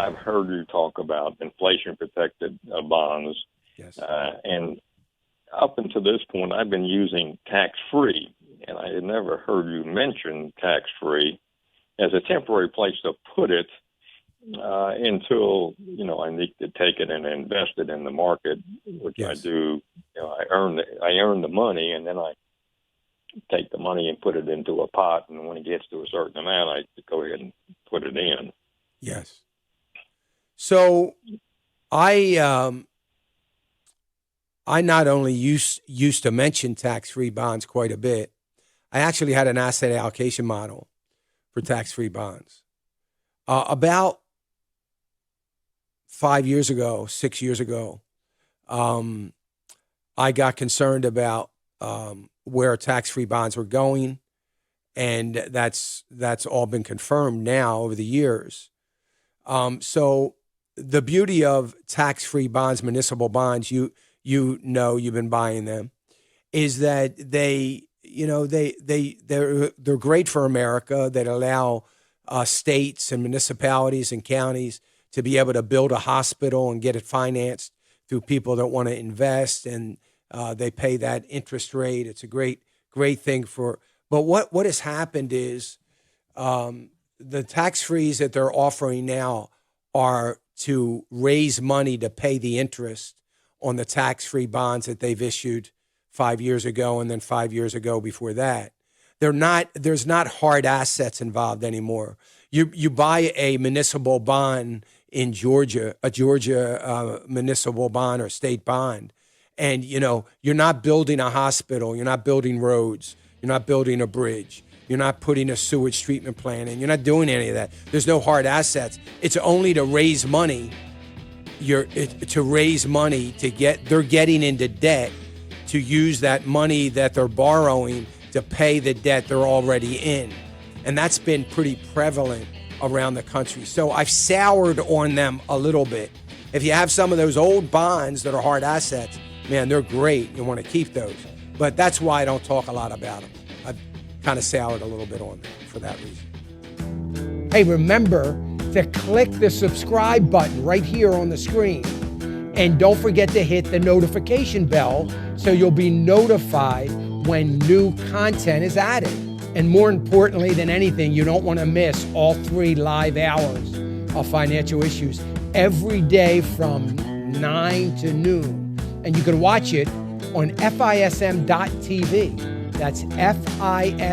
I've heard you talk about inflation-protected bonds, Yes. and up until this point, I've been using tax-free, and I had never heard you mention tax-free as a temporary place to put it until, I need to take it and invest it in the market, which I Yes. do. I earn the money, and then I take the money and put it into a pot, and when it gets to a certain amount, I go ahead and put it in. Yes. So I not only used to mention tax-free bonds quite a bit, I actually had an asset allocation model for tax-free bonds. About 5 years ago, 6 years ago, I got concerned about where tax-free bonds were going, and that's all been confirmed now over the years. So the beauty of tax-free bonds, municipal bonds, you've been buying them, is that they're great for America. That allow states and municipalities and counties to be able to build a hospital and get it financed through people that want to invest, and they pay that interest rate. It's a great thing for. But what has happened is the tax frees that they're offering now are to raise money to pay the interest on the tax-free bonds that they've issued 5 years ago and then 5 years ago before that. There's not hard assets involved anymore. You buy a municipal bond in Georgia, a Georgia municipal bond or state bond, and you're not building a hospital, you're not building roads, you're not building a bridge, you're not putting a sewage treatment plant in, you're not doing any of that. There's no hard assets. It's only to raise money. They're getting into debt to use that money that they're borrowing to pay the debt they're already in. And that's been pretty prevalent around the country. So I've soured on them a little bit. If you have some of those old bonds that are hard assets, man, they're great. You want to keep those. But that's why I don't talk a lot about them. I've kind of soured a little bit on them for that reason. Hey, remember to click the subscribe button right here on the screen. And don't forget to hit the notification bell so you'll be notified when new content is added. And more importantly than anything, you don't want to miss all 3 live hours of Financial Issues every day from 9 to noon. And you can watch it on FISM.tv. That's FISM.tv.